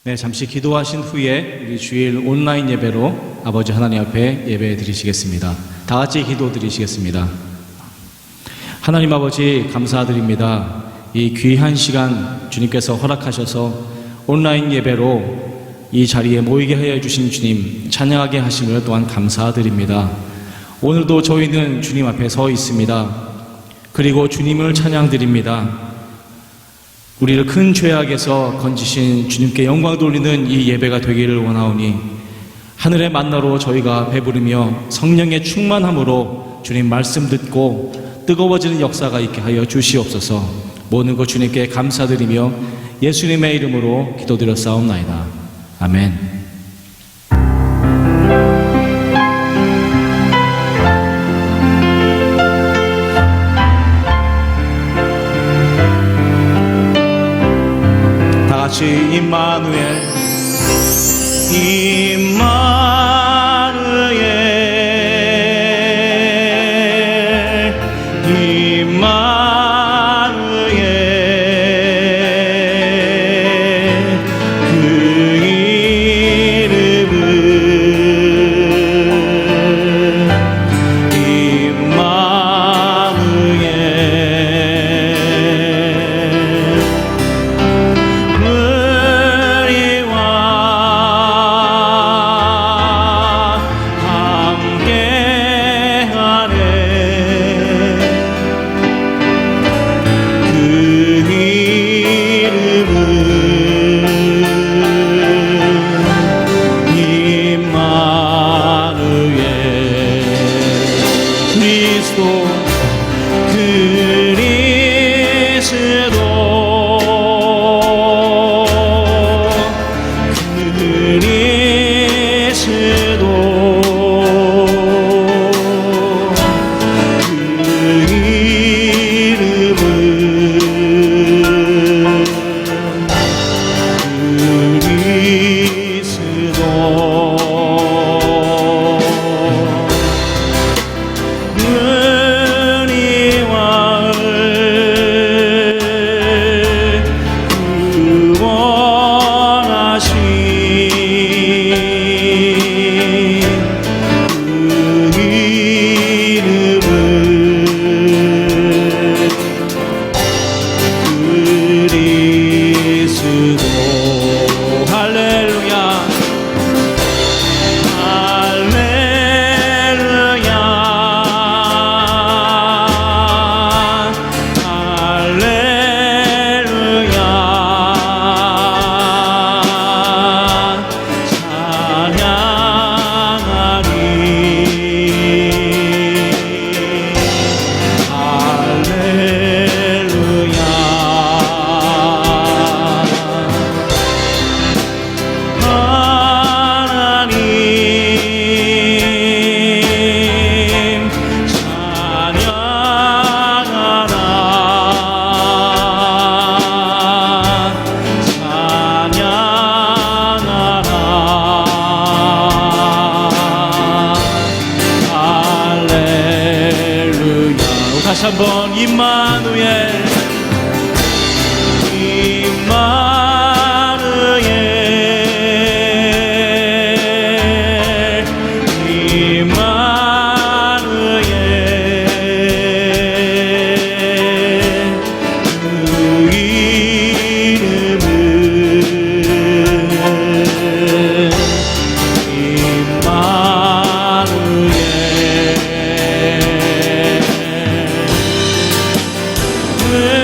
네, 잠시 기도하신 후에 우리 주일 온라인 예배로 아버지 하나님 앞에 예배 드리시겠습니다. 다 같이 기도 드리시겠습니다. 하나님 아버지 감사드립니다. 이 귀한 시간 주님께서 허락하셔서 온라인 예배로 이 자리에 모이게 하여 주신 주님 찬양하게 하심을 또한 감사드립니다. 오늘도 저희는 주님 앞에 서 있습니다. 그리고 주님을 찬양드립니다. 우리를 큰 죄악에서 건지신 주님께 영광 돌리는 이 예배가 되기를 원하오니 하늘의 만나로 저희가 배부르며 성령의 충만함으로 주님 말씀 듣고 뜨거워지는 역사가 있게 하여 주시옵소서. 모든 것 주님께 감사드리며 예수님의 이름으로 기도드렸사옵나이다. 아멘. 같이 임마누엘 다시 한번 임마누엘 그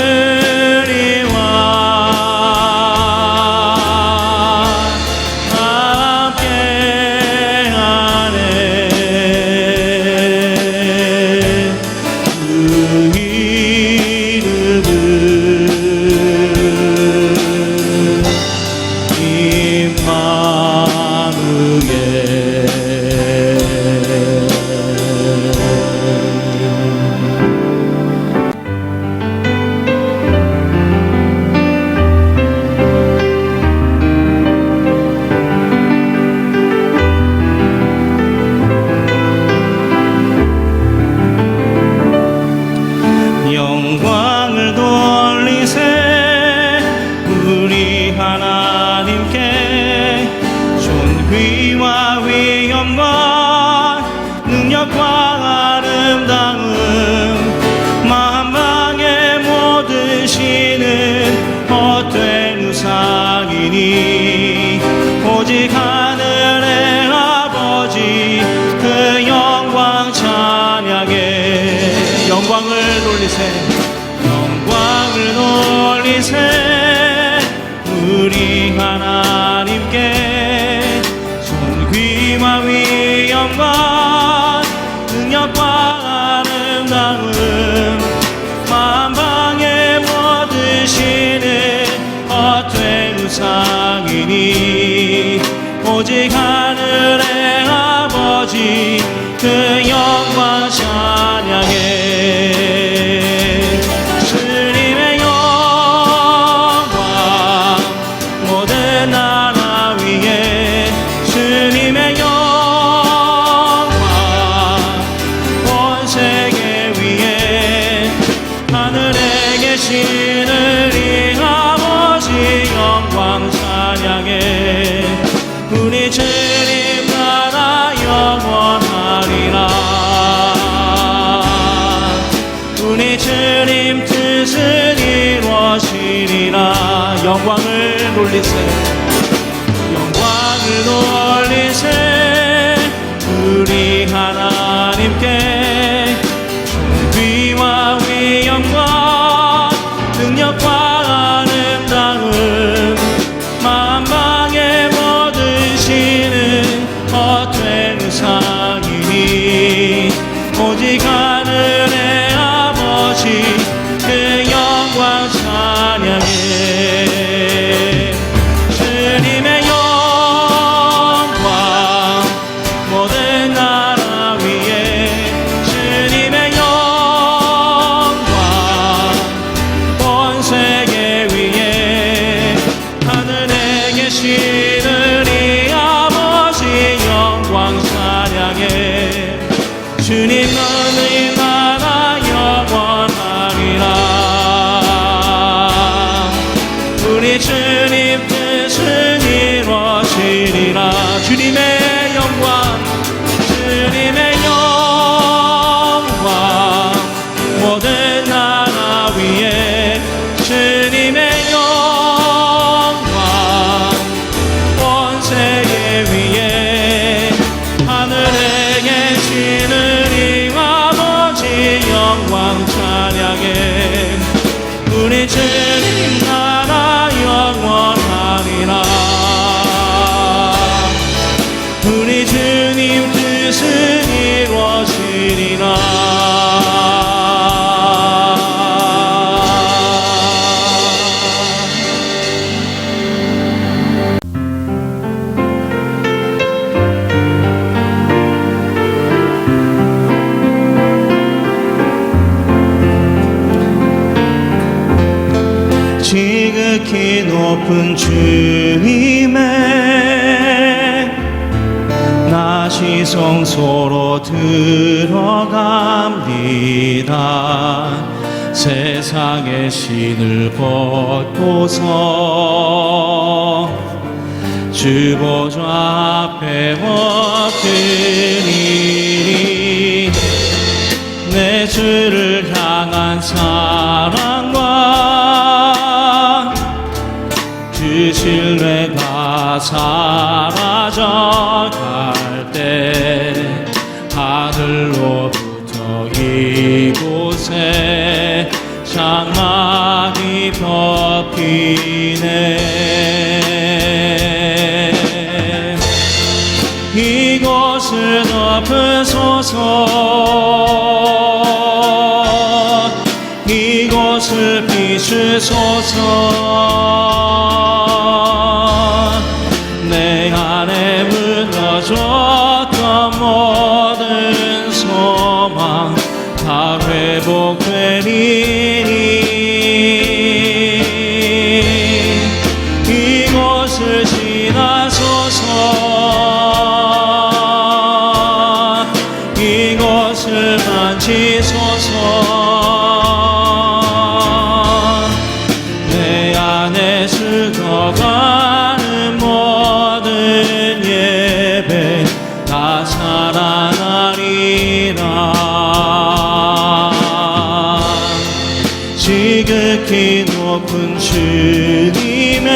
능력과 아름다움 만방의 모든 신은 헛된 우상이니 오직 하늘의 아버지 그 영광 찬양해 영광을 돌리세 영광을 돌리세 우리 하나님께 존귀와 위엄과 능력과 아름다움 만방의 모든 신은 헛된 우상이니 오직 하늘의 아버지 그 영광 찬양해 주님의 영광 모든 나라 위에 주님의 영광 온 세계 위에 하늘에 계시는 이 아버지 영광 찬양해 우리 주님 나라 영원하리라 우리 주님 뜻은 이루어지리라 영광을 돌리세 영광을 돌리세 우리 하나님께 존귀와 위엄과 능력과 아름다움 만방의 모든 신은 헛된 우상이니 오직 하늘의 아버지 그 영광 찬양해 주님의 영광 모든 나라 위에 주님의 영광 온 세계 위에 하늘에 계시는 이 아버지 영광 찬양해 주님 너의 나라 영원하리라 우리 주님 뜻은 이루어지리라 주님의 영광 주님의 영광 모든 나라 위에 주님의 영광 온 세계 위에 하늘에 계시는 이 아버지 영광 찬양해 우리 주님 나라 영원하리라 우리 주님 뜻은 이루어지리라 지극히 높은 주님의 나 시성소로 들어갑니다 세상의 신을 벗고서 주 보좌 앞에 엎드리니 내 주를 향한 사랑과 그 신뢰가 사라져갈 때 하늘로부터 이곳에 장막이 덮이네 이곳을 덮으소서 이곳을 비추소서 내 안에 무너졌던 모든 소망 다 회복되리니 이곳을 지나소서 이곳을 만지소서 내 안에 죽어가는 모든 예배 다 살아나리 높은 주님의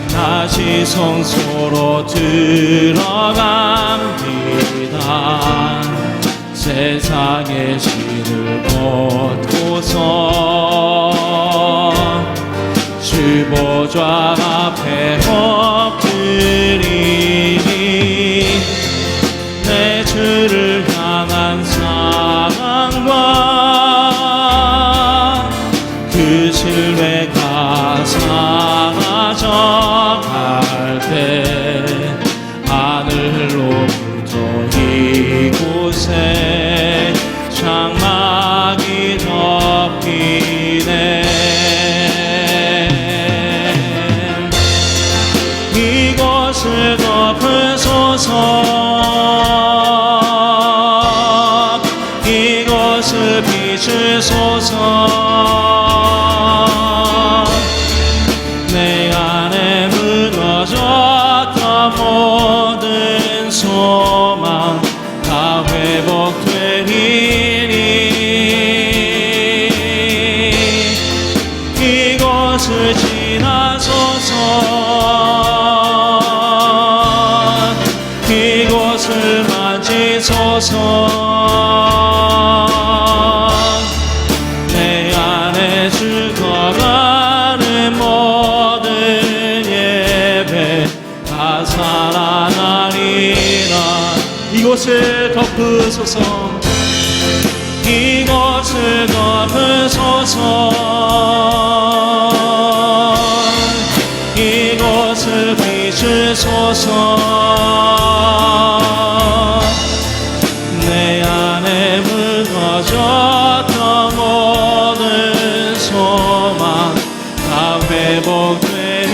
다시 성소로 들어갑니다. 세상의 신을 벗고서 주 보좌 앞에 엎드리니 내 주를 향한 사랑과 그 신뢰가 사라져갈 때 하늘로부터 이곳에 장막이 덮이네. 이곳을 덮으소서. 이곳을 비추소서. 내 안에 무너졌던 모든 소망 다 회복되리니 이곳을 지나소서. 이곳을 만지소서. 내 안에 죽어가는 모든 예배 다 살아나리라. 이곳을 덮으소서. 이곳을 덮으소서. 이곳을 비추소서. 내 안에 무너졌던 모든 소망 다 회복되리니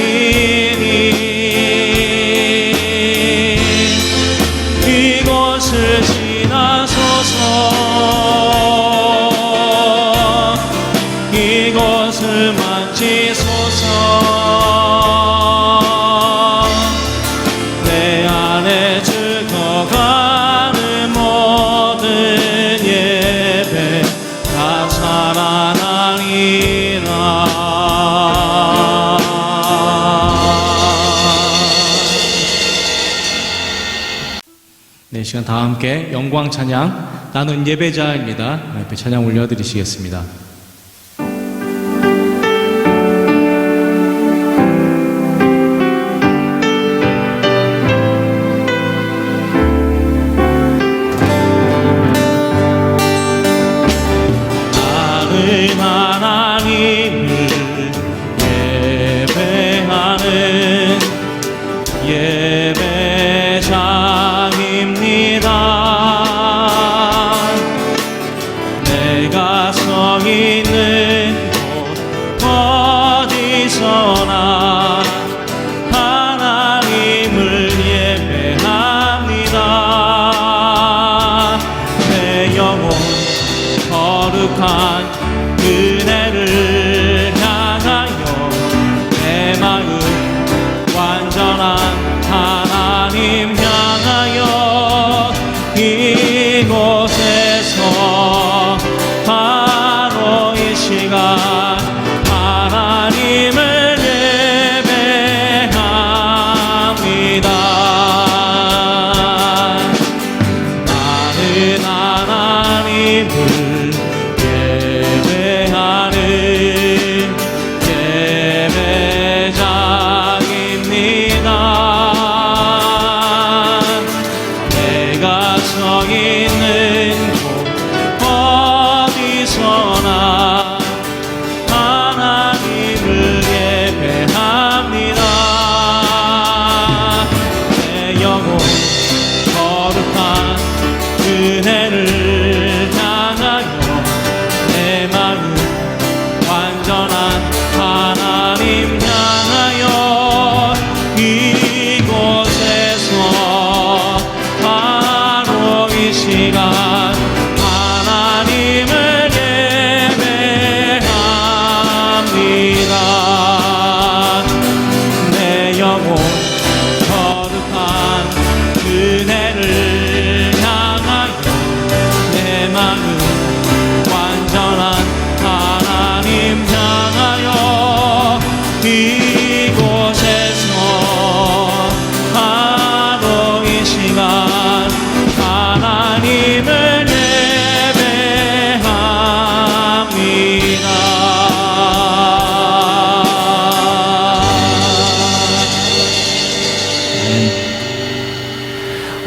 이곳을 지나소서. 이곳을 만지소서. 내 안에 죽어가는 모든 예배 다 살아나리라. 네, 시간 다 함께 영광 찬양 나는 예배자입니다. 옆에 찬양 올려드리시겠습니다. 나는 하나님을 예배하는 예배자입니다. 내가 서 있는 곳 어디서나 하나님을 예배합니다. 내 영혼 거룩한 은혜를 향하여 내 마음 완전한 하나님 향하여 이곳에서 바로 이 시간 하나님을 예배합니다. 나는 하나님을 예배하는 예배자입니다. 내가 서 있는 곳 어디서나 하나님을 예배합니다. 내 영혼 거룩한 은혜를 향하여 내 마음 완전한 하나님 향하여 이곳에서 바로 이 시간 하나님을 예배합니다. 내 영혼 거룩한 은혜를 향하여 내 마음 완전한 하나님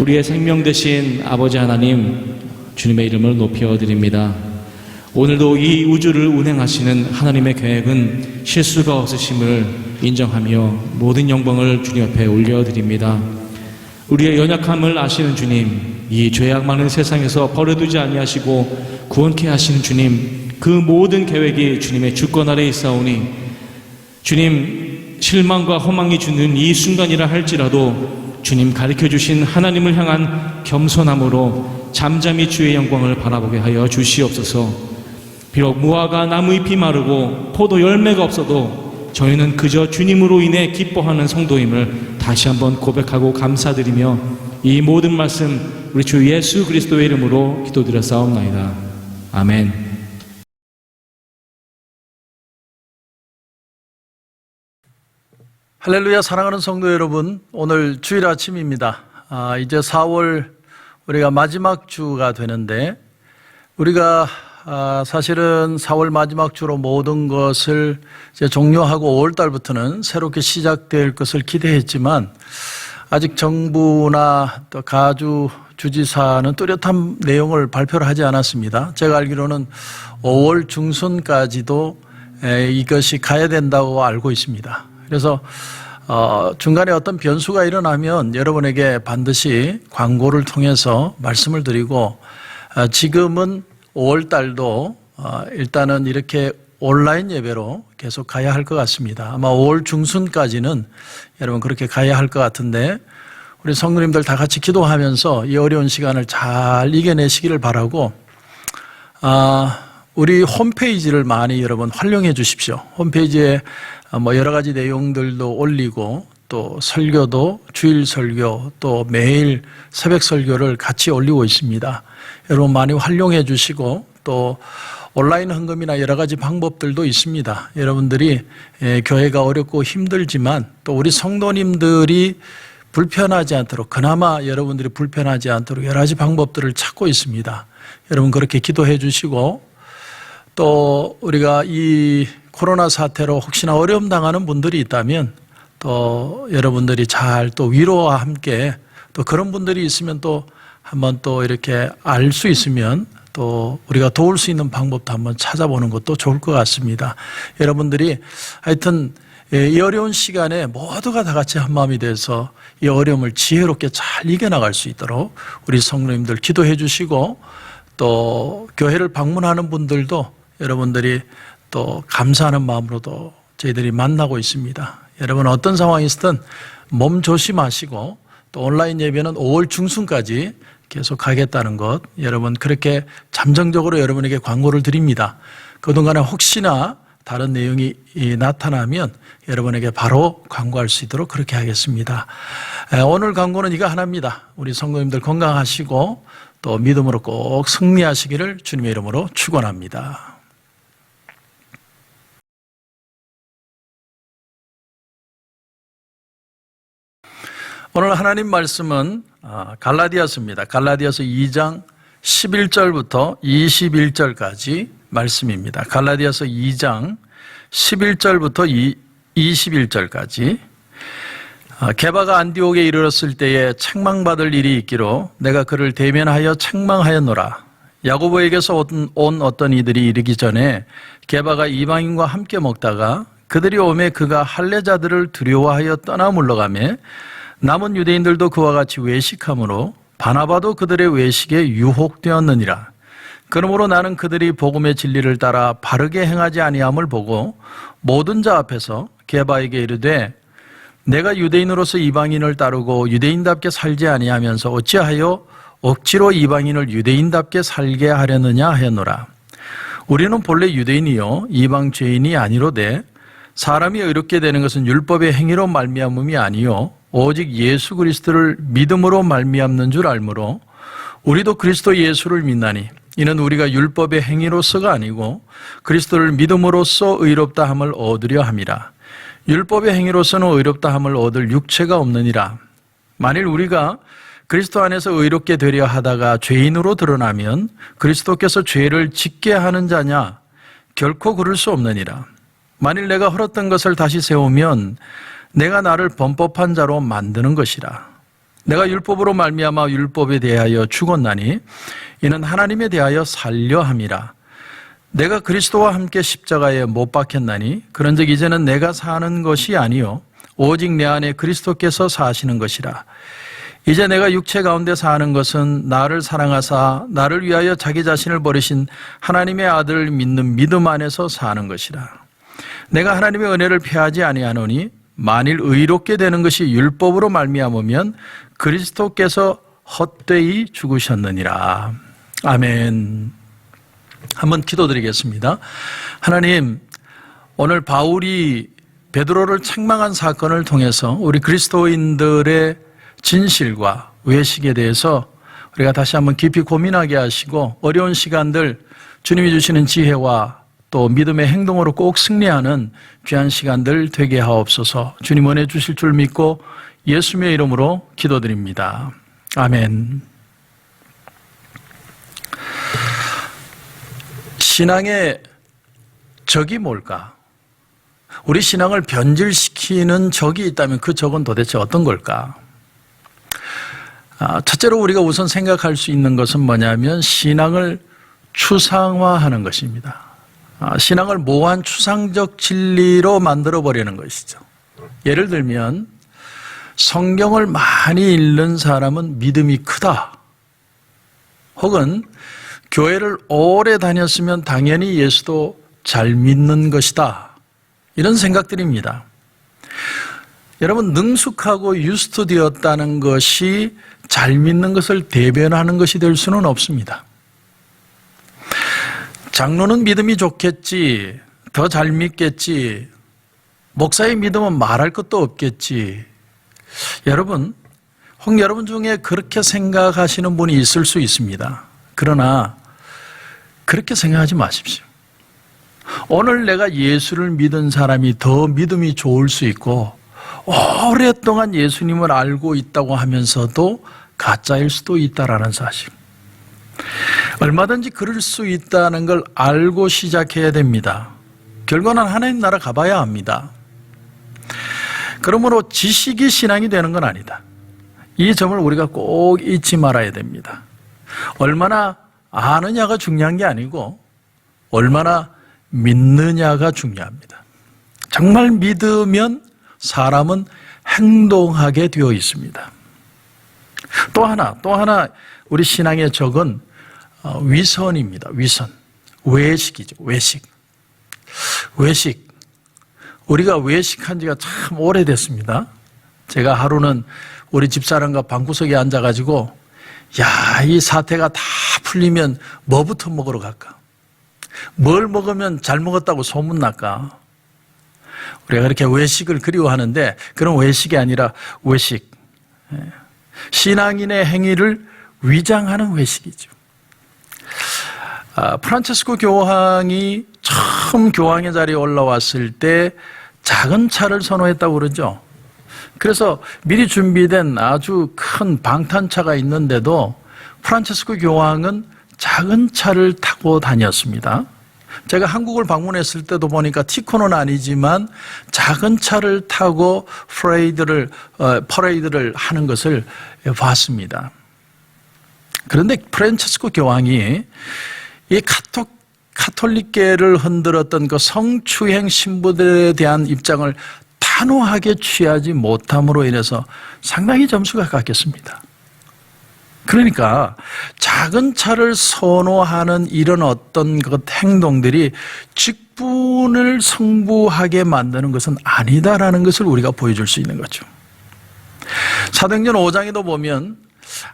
우리의 생명 되신 아버지 하나님, 주님의 이름을 높여 드립니다. 오늘도 이 우주를 운행하시는 하나님의 계획은 실수가 없으심을 인정하며 모든 영광을 주님 앞에 올려드립니다. 우리의 연약함을 아시는 주님, 이 죄악 많은 세상에서 버려두지 아니하시고 구원케 하시는 주님, 그 모든 계획이 주님의 주권 아래에 있사오니 주님, 실망과 허망이 주는 이 순간이라 할지라도 주님 가르쳐 주신 하나님을 향한 겸손함으로 잠잠히 주의 영광을 바라보게 하여 주시옵소서. 비록 무화과 나무잎이 마르고 포도 열매가 없어도 저희는 그저 주님으로 인해 기뻐하는 성도임을 다시 한번 고백하고 감사드리며 이 모든 말씀 우리 주 예수 그리스도의 이름으로 기도드렸사옵나이다. 아멘. 할렐루야. 사랑하는 성도 여러분, 오늘 주일 아침입니다. 이제 4월 우리가 마지막 주가 되는데, 우리가 사실은 4월 마지막 주로 모든 것을 이제 종료하고 5월 달부터는 새롭게 시작될 것을 기대했지만, 아직 정부나 또 가주 주지사는 뚜렷한 내용을 발표를 하지 않았습니다. 제가 알기로는 5월 중순까지도 이것이 가야 된다고 알고 있습니다. 그래서 중간에 어떤 변수가 일어나면 여러분에게 반드시 광고를 통해서 말씀을 드리고, 지금은 5월 달도 일단은 이렇게 온라인 예배로 계속 가야 할 것 같습니다. 아마 5월 중순까지는 여러분 그렇게 가야 할 것 같은데, 우리 성도님들 다 같이 기도하면서 이 어려운 시간을 잘 이겨내시기를 바라고, 우리 홈페이지를 많이 여러분 활용해 주십시오. 홈페이지에 뭐 여러 가지 내용들도 올리고, 또 설교도 주일 설교, 또 매일 새벽 설교를 같이 올리고 있습니다. 여러분 많이 활용해 주시고, 또 온라인 헌금이나 여러 가지 방법들도 있습니다. 여러분들이 교회가 어렵고 힘들지만 또 우리 성도님들이 불편하지 않도록, 그나마 여러분들이 불편하지 않도록 여러 가지 방법들을 찾고 있습니다. 여러분 그렇게 기도해 주시고, 또 우리가 이 코로나 사태로 혹시나 어려움 당하는 분들이 있다면 또 여러분들이 잘 또 위로와 함께, 또 그런 분들이 있으면 또 한번 또 이렇게 알 수 있으면 또 우리가 도울 수 있는 방법도 한번 찾아보는 것도 좋을 것 같습니다. 여러분들이 하여튼 이 어려운 시간에 모두가 다 같이 한마음이 돼서 이 어려움을 지혜롭게 잘 이겨나갈 수 있도록 우리 성도님들 기도해 주시고, 또 교회를 방문하는 분들도 여러분들이 또 감사하는 마음으로도 저희들이 만나고 있습니다. 여러분 어떤 상황이 있든 몸 조심하시고, 또 온라인 예배는 5월 중순까지 계속 가겠다는 것, 여러분 그렇게 잠정적으로 여러분에게 광고를 드립니다. 그동안에 혹시나 다른 내용이 나타나면 여러분에게 바로 광고할 수 있도록 그렇게 하겠습니다. 오늘 광고는 이거 하나입니다. 우리 성도님들 건강하시고 또 믿음으로 꼭 승리하시기를 주님의 이름으로 축원합니다. 오늘 하나님 말씀은 갈라디아서입니다. 갈라디아서 2장 11절부터 21절까지 말씀입니다. 갈라디아서 2장 11절부터 21절까지. 게바가 안디옥에 이르렀을 때에 책망받을 일이 있기로 내가 그를 대면하여 책망하였노라. 야고보에게서 온 어떤 이들이 이르기 전에 게바가 이방인과 함께 먹다가 그들이 오매 그가 할례자들을 두려워하여 떠나 물러가매 남은 유대인들도 그와 같이 외식함으로 바나바도 그들의 외식에 유혹되었느니라. 그러므로 나는 그들이 복음의 진리를 따라 바르게 행하지 아니함을 보고 모든 자 앞에서 게바에게 이르되 내가 유대인으로서 이방인을 따르고 유대인답게 살지 아니하면서 어찌하여 억지로 이방인을 유대인답게 살게 하려느냐 하였노라. 우리는 본래 유대인이요 이방 죄인이 아니로되 사람이 의롭게 되는 것은 율법의 행위로 말미암음이 아니요 오직 예수 그리스도를 믿음으로 말미암는 줄 알므로 우리도 그리스도 예수를 믿나니 이는 우리가 율법의 행위로서가 아니고 그리스도를 믿음으로써 의롭다 함을 얻으려 함이라. 율법의 행위로서는 의롭다 함을 얻을 육체가 없느니라. 만일 우리가 그리스도 안에서 의롭게 되려 하다가 죄인으로 드러나면 그리스도께서 죄를 짓게 하는 자냐? 결코 그럴 수 없느니라. 만일 내가 헐었던 것을 다시 세우면 내가 나를 범법한 자로 만드는 것이라. 내가 율법으로 말미암아 율법에 대하여 죽었나니 이는 하나님에 대하여 살려 함이라. 내가 그리스도와 함께 십자가에 못 박혔나니 그런즉 이제는 내가 사는 것이 아니요 오직 내 안에 그리스도께서 사시는 것이라. 이제 내가 육체 가운데 사는 것은 나를 사랑하사 나를 위하여 자기 자신을 버리신 하나님의 아들을 믿는 믿음 안에서 사는 것이라. 내가 하나님의 은혜를 패하지 아니하노니 만일 의롭게 되는 것이 율법으로 말미암으면 그리스도께서 헛되이 죽으셨느니라. 아멘. 한번 기도드리겠습니다. 하나님, 오늘 바울이 베드로를 책망한 사건을 통해서 우리 그리스도인들의 진실과 외식에 대해서 우리가 다시 한번 깊이 고민하게 하시고 어려운 시간들 주님이 주시는 지혜와 또 믿음의 행동으로 꼭 승리하는 귀한 시간들 되게 하옵소서. 주님 은혜 주실 줄 믿고 예수님의 이름으로 기도드립니다. 아멘. 신앙의 적이 뭘까? 우리 신앙을 변질시키는 적이 있다면 그 적은 도대체 어떤 걸까? 첫째로 우리가 우선 생각할 수 있는 것은 뭐냐면 신앙을 추상화하는 것입니다. 신앙을 모호한 추상적 진리로 만들어버리는 것이죠. 예를 들면 성경을 많이 읽는 사람은 믿음이 크다. 혹은 교회를 오래 다녔으면 당연히 예수도 잘 믿는 것이다. 이런 생각들입니다. 여러분, 능숙하고 유스트되었다는 것이 잘 믿는 것을 대변하는 것이 될 수는 없습니다. 장로는 믿음이 좋겠지, 더 잘 믿겠지, 목사의 믿음은 말할 것도 없겠지. 여러분, 혹 여러분 중에 그렇게 생각하시는 분이 있을 수 있습니다. 그러나 그렇게 생각하지 마십시오. 오늘 내가 예수를 믿은 사람이 더 믿음이 좋을 수 있고 오랫동안 예수님을 알고 있다고 하면서도 가짜일 수도 있다라는 사실. 얼마든지 그럴 수 있다는 걸 알고 시작해야 됩니다. 결과는 하나님 나라 가봐야 합니다. 그러므로 지식이 신앙이 되는 건 아니다. 이 점을 우리가 꼭 잊지 말아야 됩니다. 얼마나 아느냐가 중요한 게 아니고 얼마나 믿느냐가 중요합니다. 정말 믿으면 사람은 행동하게 되어 있습니다. 또 하나 우리 신앙의 적은 위선입니다. 위선. 외식이죠. 외식. 우리가 외식한 지가 참 오래됐습니다. 제가 하루는 우리 집사람과 방구석에 앉아가지고 이 사태가 다 풀리면 뭐부터 먹으러 갈까? 뭘 먹으면 잘 먹었다고 소문날까? 우리가 그렇게 외식을 그리워하는데 그런 외식이 아니라 외식. 신앙인의 행위를 위장하는 외식이죠. 프란체스코 교황이 처음 교황의 자리에 올라왔을 때 작은 차를 선호했다고 그러죠. 그래서 미리 준비된 아주 큰 방탄차가 있는데도 프란체스코 교황은 작은 차를 타고 다녔습니다. 제가 한국을 방문했을 때도 보니까 티코는 아니지만 작은 차를 타고 퍼레이드를 하는 것을 봤습니다. 그런데 프란체스코 교황이 이 카톨릭계를 흔들었던 그 성추행 신부들에 대한 입장을 단호하게 취하지 못함으로 인해서 상당히 점수가 깎였습니다. 그러니까 작은 차를 선호하는 이런 어떤 것 행동들이 직분을 성부하게 만드는 것은 아니다라는 것을 우리가 보여줄 수 있는 거죠. 사도행전 5장에도 보면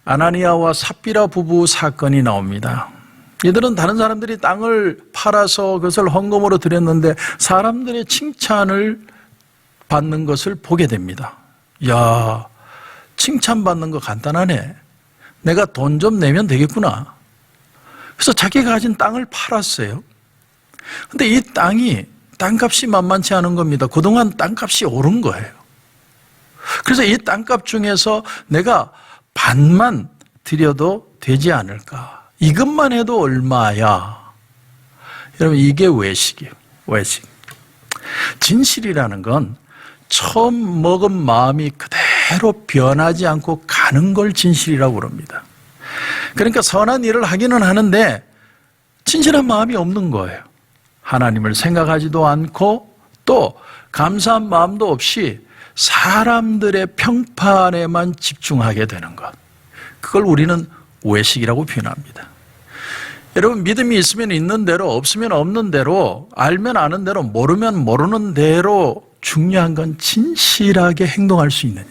아나니아와 삽비라 부부 사건이 나옵니다. 이들은 다른 사람들이 땅을 팔아서 그것을 헌금으로 드렸는데 사람들의 칭찬을 받는 것을 보게 됩니다. 야, 칭찬받는 거 간단하네. 내가 돈 좀 내면 되겠구나. 그래서 자기가 가진 땅을 팔았어요. 근데 이 땅값이 만만치 않은 겁니다. 그동안 땅값이 오른 거예요. 그래서 이 땅값 중에서 내가 반만 드려도 되지 않을까. 이것만 해도 얼마야. 여러분, 이게 외식이에요. 외식. 진실이라는 건 처음 먹은 마음이 그대로 그대로 변하지 않고 가는 걸 진실이라고 그럽니다. 그러니까 선한 일을 하기는 하는데 진실한 마음이 없는 거예요. 하나님을 생각하지도 않고 또 감사한 마음도 없이 사람들의 평판에만 집중하게 되는 것. 그걸 우리는 외식이라고 표현합니다. 여러분, 믿음이 있으면 있는 대로, 없으면 없는 대로, 알면 아는 대로, 모르면 모르는 대로 중요한 건 진실하게 행동할 수 있느냐.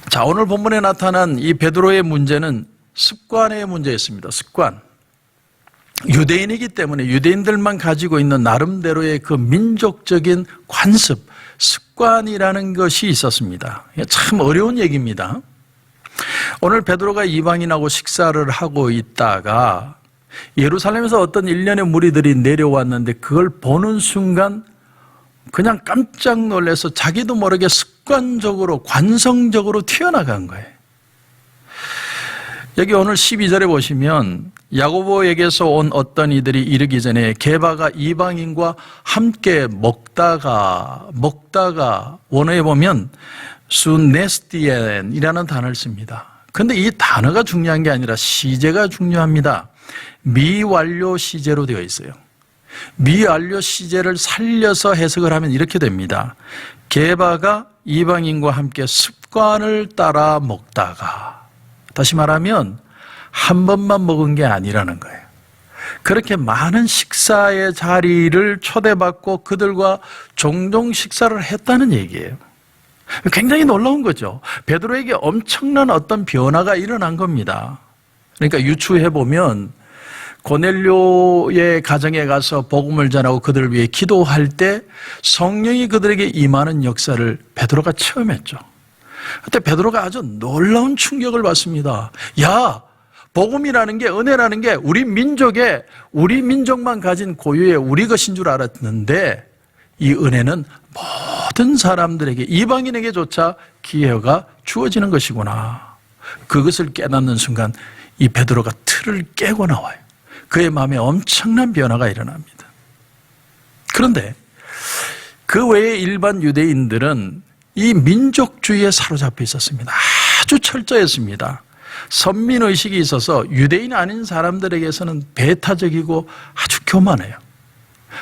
자, 오늘 본문에 나타난 이 베드로의 문제는 습관의 문제였습니다. 습관. 유대인이기 때문에 유대인들만 가지고 있는 나름대로의 그 민족적인 관습, 습관이라는 것이 있었습니다. 참 어려운 얘기입니다. 오늘 베드로가 이방인하고 식사를 하고 있다가 예루살렘에서 어떤 일련의 무리들이 내려왔는데 그걸 보는 순간 그냥 깜짝 놀라서 자기도 모르게 습관적으로 관성적으로 튀어나간 거예요. 여기 오늘 12절에 보시면 야고보에게서 온 어떤 이들이 이르기 전에 게바가 이방인과 함께 먹다가 원어에 보면 수네스티엔이라는 단어를 씁니다. 그런데 이 단어가 중요한 게 아니라 시제가 중요합니다. 미완료 시제로 되어 있어요. 미완료 시제를 살려서 해석을 하면 이렇게 됩니다. 게바가 이방인과 함께 습관을 따라 먹다가, 다시 말하면 한 번만 먹은 게 아니라는 거예요. 그렇게 많은 식사의 자리를 초대받고 그들과 종종 식사를 했다는 얘기예요. 굉장히 놀라운 거죠. 베드로에게 엄청난 어떤 변화가 일어난 겁니다. 그러니까 유추해보면 고넬료의 가정에 가서 복음을 전하고 그들을 위해 기도할 때 성령이 그들에게 임하는 역사를 베드로가 체험했죠. 그때 베드로가 아주 놀라운 충격을 받습니다. 야, 복음이라는 게, 은혜라는 게 우리 민족만 가진 고유의 우리 것인 줄 알았는데 이 은혜는 모든 사람들에게, 이방인에게조차 기회가 주어지는 것이구나. 그것을 깨닫는 순간 이 베드로가 틀을 깨고 나와요. 그의 마음에 엄청난 변화가 일어납니다. 그런데 그 외에 일반 유대인들은 이 민족주의에 사로잡혀 있었습니다. 아주 철저했습니다. 선민의식이 있어서 유대인이 아닌 사람들에게서는 배타적이고 아주 교만해요.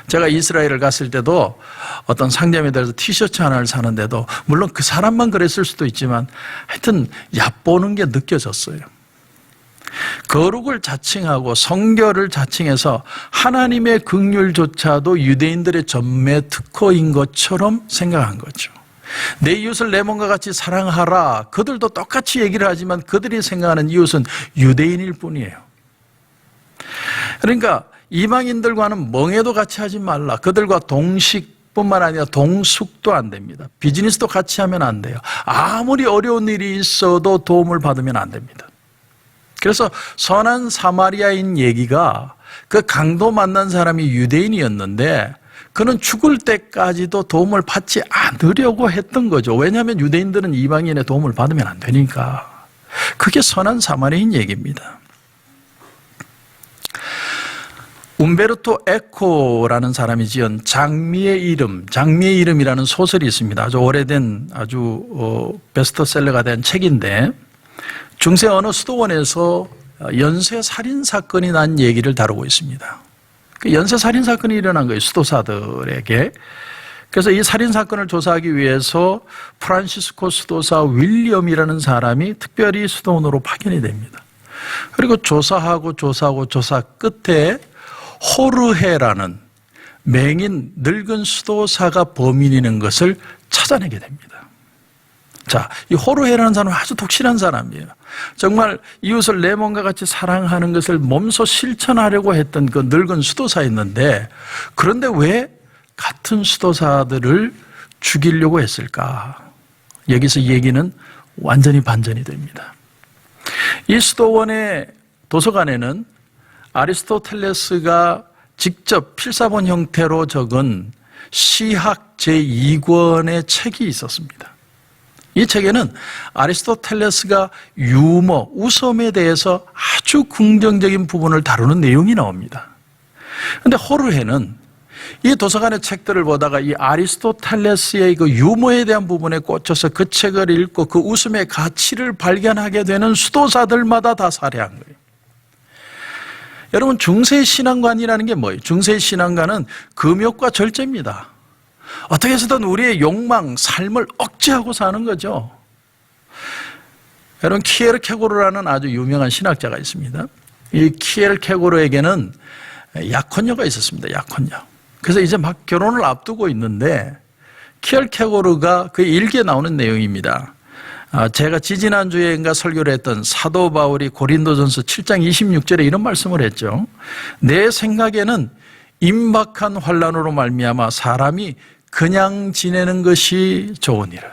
제가 이스라엘을 갔을 때도 어떤 상점에 들어서 티셔츠 하나를 사는데도 물론 그 사람만 그랬을 수도 있지만 하여튼 얕보는 게 느껴졌어요. 거룩을 자칭하고 성결을 자칭해서 하나님의 긍휼조차도 유대인들의 전매 특허인 것처럼 생각한 거죠. 내 이웃을 내 몸과 같이 사랑하라. 그들도 똑같이 얘기를 하지만 그들이 생각하는 이웃은 유대인일 뿐이에요. 그러니까 이방인들과는 멍에도 같이 하지 말라. 그들과 동식뿐만 아니라 동숙도 안 됩니다. 비즈니스도 같이 하면 안 돼요. 아무리 어려운 일이 있어도 도움을 받으면 안 됩니다. 그래서 선한 사마리아인 얘기가 그 강도 만난 사람이 유대인이었는데 그는 죽을 때까지도 도움을 받지 않으려고 했던 거죠. 왜냐하면 유대인들은 이방인의 도움을 받으면 안 되니까. 그게 선한 사마리아인 얘기입니다. 움베르토 에코라는 사람이 지은 장미의 이름이라는 소설이 있습니다. 아주 오래된 아주 베스트셀러가 된 책인데 중세 어느 수도원에서 연쇄 살인 사건이 난 얘기를 다루고 있습니다. 그 연쇄 살인 사건이 일어난 거예요, 수도사들에게. 그래서 이 살인 사건을 조사하기 위해서 프란시스코 수도사 윌리엄이라는 사람이 특별히 수도원으로 파견이 됩니다. 그리고 조사 끝에 호르헤라는 맹인 늙은 수도사가 범인이라는 것을 찾아내게 됩니다. 자, 이 호르헤라는 사람은 아주 독실한 사람이에요. 정말 이웃을 내 몸과 같이 사랑하는 것을 몸소 실천하려고 했던 그 늙은 수도사였는데, 그런데 왜 같은 수도사들을 죽이려고 했을까? 여기서 얘기는 완전히 반전이 됩니다. 이 수도원의 도서관에는 아리스토텔레스가 직접 필사본 형태로 적은 시학 제2권의 책이 있었습니다. 이 책에는 아리스토텔레스가 유머, 웃음에 대해서 아주 긍정적인 부분을 다루는 내용이 나옵니다. 그런데 호르헤는 이 도서관의 책들을 보다가 이 아리스토텔레스의 그 유머에 대한 부분에 꽂혀서 그 책을 읽고 그 웃음의 가치를 발견하게 되는 수도사들마다 다 살해한 거예요. 여러분, 중세신앙관이라는 게 뭐예요? 중세신앙관은 금욕과 절제입니다. 어떻게 해서든 우리의 욕망, 삶을 억제하고 사는 거죠. 여러분, 키에르케고르라는 아주 유명한 신학자가 있습니다. 이 키에르케고르에게는 약혼녀가 있었습니다. 약혼녀. 그래서 이제 막 결혼을 앞두고 있는데 키에르케고르가 그 일기에 나오는 내용입니다. 제가 지지난주에인가 설교를 했던 사도 바울이 고린도전서 7장 26절에 이런 말씀을 했죠. 내 생각에는 임박한 환난으로 말미암아 사람이 그냥 지내는 것이 좋으니라.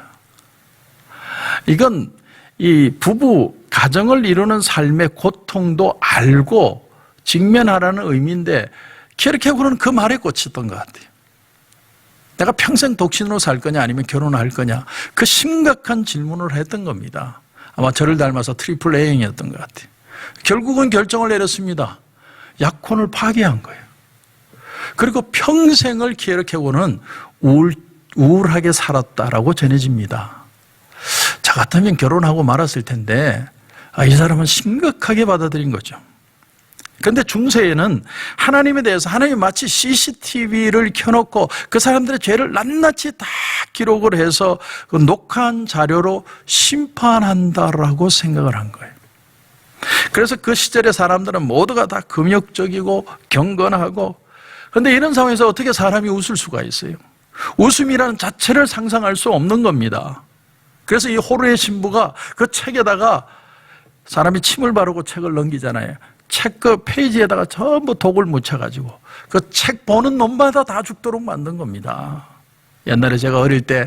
이건 이 부부 가정을 이루는 삶의 고통도 알고 직면하라는 의미인데 키에르케고르는 그 말에 꽂혔던 것 같아요. 내가 평생 독신으로 살 거냐 아니면 결혼할 거냐, 그 심각한 질문을 했던 겁니다. 아마 저를 닮아서 트리플 A형이었던 것 같아요. 결국은 결정을 내렸습니다. 약혼을 파기한 거예요. 그리고 평생을 키에르케고르는 우울하게 살았다라고 전해집니다. 저 같으면 결혼하고 말았을 텐데 이 사람은 심각하게 받아들인 거죠. 그런데 중세에는 하나님에 대해서 하나님이 마치 CCTV를 켜놓고 그 사람들의 죄를 낱낱이 다 기록을 해서 그 녹화한 자료로 심판한다라고 생각을 한 거예요. 그래서 그 시절의 사람들은 모두가 다 금욕적이고 경건하고, 그런데 이런 상황에서 어떻게 사람이 웃을 수가 있어요? 웃음이라는 자체를 상상할 수 없는 겁니다. 그래서 이 호르의 신부가 그 책에다가 사람이 침을 바르고 책을 넘기잖아요. 책 그 페이지에다가 전부 독을 묻혀가지고 그 책 보는 놈마다 다 죽도록 만든 겁니다. 옛날에 제가 어릴 때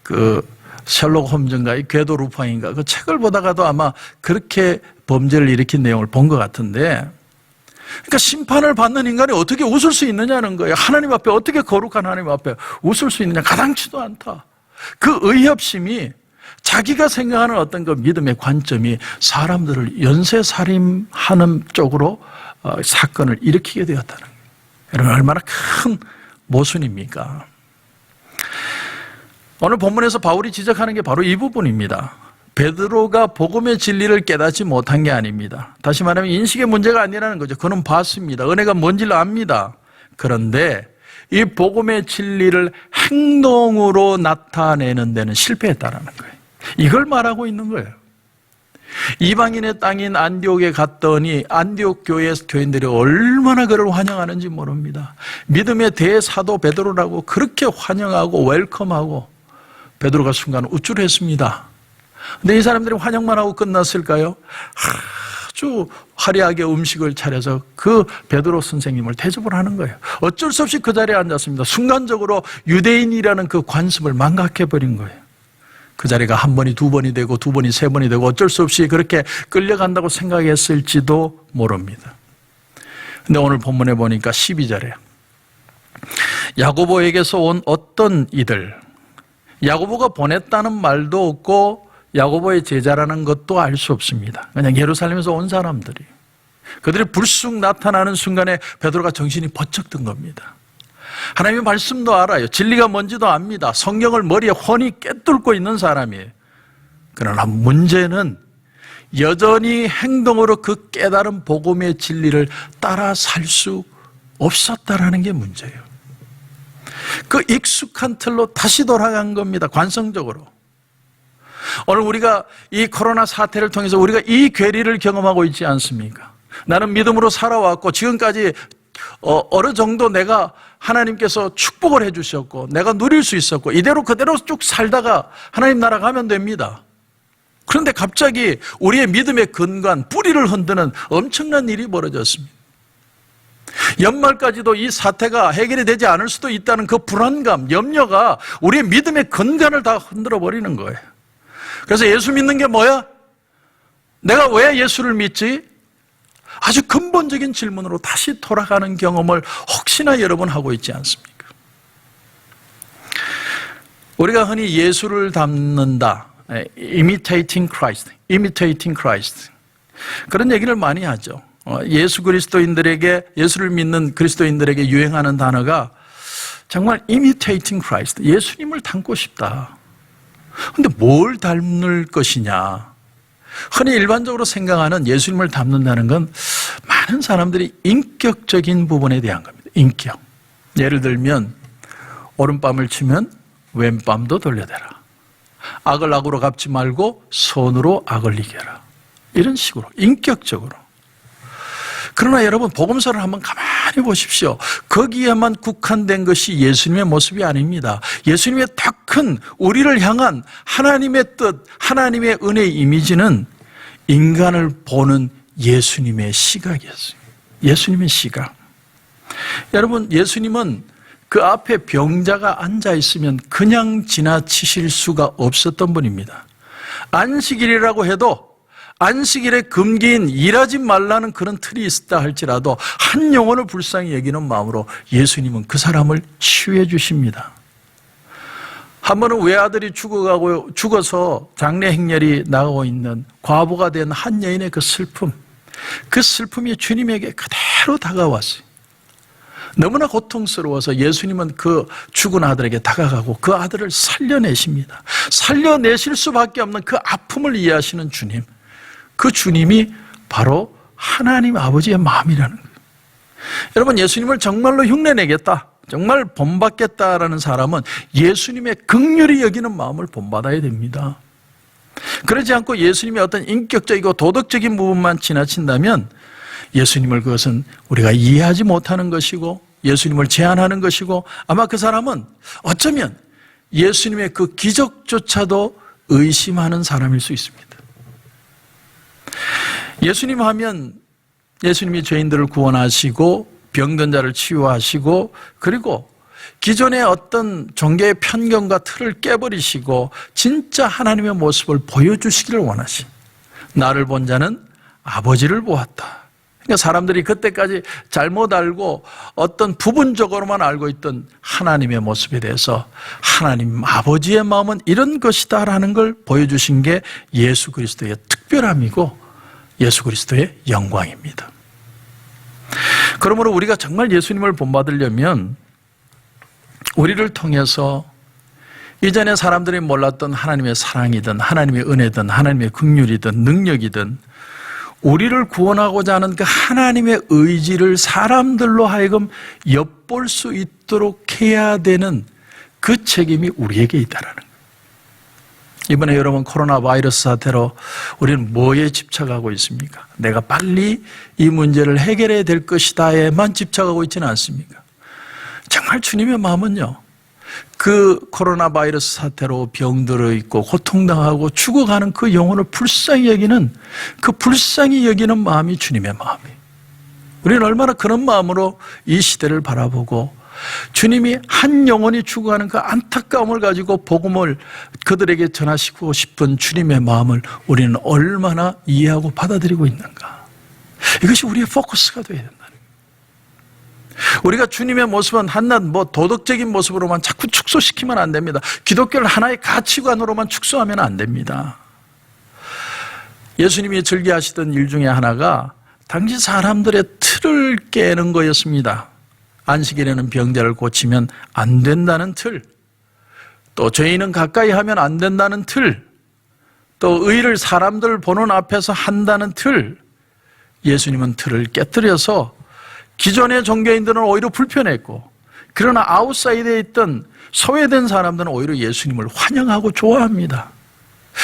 그 셜록 홈즈인가 이 궤도 루팡인가 그 책을 보다가도 아마 그렇게 범죄를 일으킨 내용을 본 것 같은데, 그러니까 심판을 받는 인간이 어떻게 웃을 수 있느냐는 거예요. 하나님 앞에 어떻게 거룩한 하나님 앞에 웃을 수 있느냐, 가당치도 않다. 그 의협심이 자기가 생각하는 어떤 그 믿음의 관점이 사람들을 연쇄살인하는 쪽으로 사건을 일으키게 되었다는 거예요. 여러분, 얼마나 큰 모순입니까? 오늘 본문에서 바울이 지적하는 게 바로 이 부분입니다. 베드로가 복음의 진리를 깨닫지 못한 게 아닙니다. 다시 말하면 인식의 문제가 아니라는 거죠. 그는 봤습니다. 은혜가 뭔지를 압니다. 그런데 이 복음의 진리를 행동으로 나타내는 데는 실패했다는 거예요. 이걸 말하고 있는 거예요. 이방인의 땅인 안디옥에 갔더니 안디옥 교회 교인들이 얼마나 그를 환영하는지 모릅니다. 믿음의 대사도 베드로라고 그렇게 환영하고 웰컴하고 베드로가 순간 우쭐했습니다. 근데 이 사람들이 환영만 하고 끝났을까요? 아주 화려하게 음식을 차려서 그 베드로 선생님을 대접을 하는 거예요. 어쩔 수 없이 그 자리에 앉았습니다. 순간적으로 유대인이라는 그 관습을 망각해버린 거예요. 그 자리가 한 번이 두 번이 되고 두 번이 세 번이 되고 어쩔 수 없이 그렇게 끌려간다고 생각했을지도 모릅니다. 근데 오늘 본문에 보니까 12절에 야고보에게서 온 어떤 이들, 야고보가 보냈다는 말도 없고 야고보의 제자라는 것도 알 수 없습니다. 그냥 예루살렘에서 온 사람들이, 그들이 불쑥 나타나는 순간에 베드로가 정신이 번쩍 든 겁니다. 하나님의 말씀도 알아요. 진리가 뭔지도 압니다. 성경을 머리에 훤히 꿰뚫고 있는 사람이에요. 그러나 문제는 여전히 행동으로 그 깨달은 복음의 진리를 따라 살 수 없었다라는 게 문제예요. 그 익숙한 틀로 다시 돌아간 겁니다. 관성적으로. 오늘 우리가 이 코로나 사태를 통해서 우리가 이 괴리를 경험하고 있지 않습니까? 나는 믿음으로 살아왔고 지금까지 어느 정도 내가 하나님께서 축복을 해주셨고 내가 누릴 수 있었고 이대로 그대로 쭉 살다가 하나님 나라 가면 됩니다. 그런데 갑자기 우리의 믿음의 근간, 뿌리를 흔드는 엄청난 일이 벌어졌습니다. 연말까지도 이 사태가 해결이 되지 않을 수도 있다는 그 불안감, 염려가 우리의 믿음의 근간을 다 흔들어 버리는 거예요. 그래서 예수 믿는 게 뭐야? 내가 왜 예수를 믿지? 아주 근본적인 질문으로 다시 돌아가는 경험을 혹시나 여러분 하고 있지 않습니까? 우리가 흔히 예수를 닮는다, imitating Christ 그런 얘기를 많이 하죠. 예수 그리스도인들에게, 예수를 믿는 그리스도인들에게 유행하는 단어가 정말 imitating Christ, 예수님을 닮고 싶다. 근데 뭘 닮을 것이냐? 흔히 일반적으로 생각하는 예수님을 닮는다는 건 많은 사람들이 인격적인 부분에 대한 겁니다. 인격. 예를 들면 오른밤을 치면 왼밤도 돌려대라. 악을 악으로 갚지 말고 손으로 악을 이겨라. 이런 식으로 인격적으로. 그러나 여러분 복음서를 한번 가만히 보십시오. 거기에만 국한된 것이 예수님의 모습이 아닙니다. 예수님의 더 큰 우리를 향한 하나님의 뜻, 하나님의 은혜의 이미지는 인간을 보는 예수님의 시각이었어요. 예수님의 시각. 여러분 예수님은 그 앞에 병자가 앉아 있으면 그냥 지나치실 수가 없었던 분입니다. 안식일이라고 해도 안식일에 금기인 일하지 말라는 그런 틀이 있었다 할지라도 한 영혼을 불쌍히 여기는 마음으로 예수님은 그 사람을 치유해 주십니다. 한 번은 외아들이 죽어서 장례 행렬이 나가고 있는 과부가 된 한 여인의 그 슬픔이 주님에게 그대로 다가왔어요. 너무나 고통스러워서 예수님은 그 죽은 아들에게 다가가고 그 아들을 살려내십니다. 살려내실 수밖에 없는 그 아픔을 이해하시는 주님, 그 주님이 바로 하나님 아버지의 마음이라는 거예요. 여러분 예수님을 정말로 흉내내겠다, 정말 본받겠다라는 사람은 예수님의 긍휼히 여기는 마음을 본받아야 됩니다. 그러지 않고 예수님의 어떤 인격적이고 도덕적인 부분만 지나친다면 예수님을 그것은 우리가 이해하지 못하는 것이고 예수님을 제한하는 것이고 아마 그 사람은 어쩌면 예수님의 그 기적조차도 의심하는 사람일 수 있습니다. 예수님 하면 예수님이 죄인들을 구원하시고 병든 자를 치유하시고 그리고 기존의 어떤 종교의 편견과 틀을 깨버리시고 진짜 하나님의 모습을 보여주시기를 원하시. 나를 본 자는 아버지를 보았다. 그러니까 사람들이 그때까지 잘못 알고 어떤 부분적으로만 알고 있던 하나님의 모습에 대해서 하나님 아버지의 마음은 이런 것이다라는 걸 보여주신 게 예수 그리스도의 특별함이고 예수 그리스도의 영광입니다. 그러므로 우리가 정말 예수님을 본받으려면 우리를 통해서 이전에 사람들이 몰랐던 하나님의 사랑이든 하나님의 은혜든 하나님의 긍휼이든 능력이든 우리를 구원하고자 하는 그 하나님의 의지를 사람들로 하여금 엿볼 수 있도록 해야 되는 그 책임이 우리에게 있다라는 거예요. 이번에 여러분 코로나 바이러스 사태로 우리는 뭐에 집착하고 있습니까? 내가 빨리 이 문제를 해결해야 될 것이다에만 집착하고 있지는 않습니까? 정말 주님의 마음은요, 그 코로나 바이러스 사태로 병들어 있고 고통당하고 죽어가는 그 영혼을 불쌍히 여기는 그 불쌍히 여기는 마음이 주님의 마음이에요. 우리는 얼마나 그런 마음으로 이 시대를 바라보고 주님이 한 영혼이 죽어가는 그 안타까움을 가지고 복음을 그들에게 전하시고 싶은 주님의 마음을 우리는 얼마나 이해하고 받아들이고 있는가. 이것이 우리의 포커스가 되어야 된다는 거예요. 우리가 주님의 모습은 한낱 도덕적인 모습으로만 자꾸 축소시키면 안 됩니다. 기독교를 하나의 가치관으로만 축소하면 안 됩니다. 예수님이 즐겨하시던 일 중에 하나가 당시 사람들의 틀을 깨는 거였습니다. 안식일에는 병자를 고치면 안 된다는 틀, 또 죄인은 가까이 하면 안 된다는 틀, 또 의를 사람들 보는 앞에서 한다는 틀, 예수님은 틀을 깨뜨려서 기존의 종교인들은 오히려 불편했고 그러나 아웃사이드에 있던 소외된 사람들은 오히려 예수님을 환영하고 좋아합니다.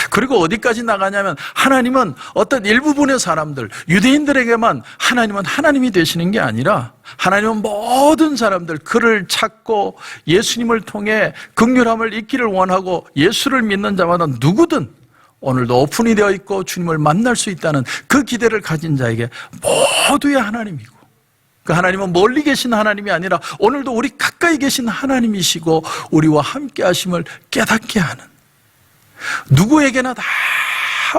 그리고 어디까지 나가냐면 하나님은 어떤 일부분의 사람들, 유대인들에게만 하나님은 하나님이 되시는 게 아니라 하나님은 모든 사람들, 그를 찾고 예수님을 통해 긍휼함을 잊기를 원하고 예수를 믿는 자마다 누구든 오늘도 오픈이 되어 있고 주님을 만날 수 있다는 그 기대를 가진 자에게 모두의 하나님이고, 그 하나님은 멀리 계신 하나님이 아니라 오늘도 우리 가까이 계신 하나님이시고 우리와 함께 하심을 깨닫게 하는, 누구에게나 다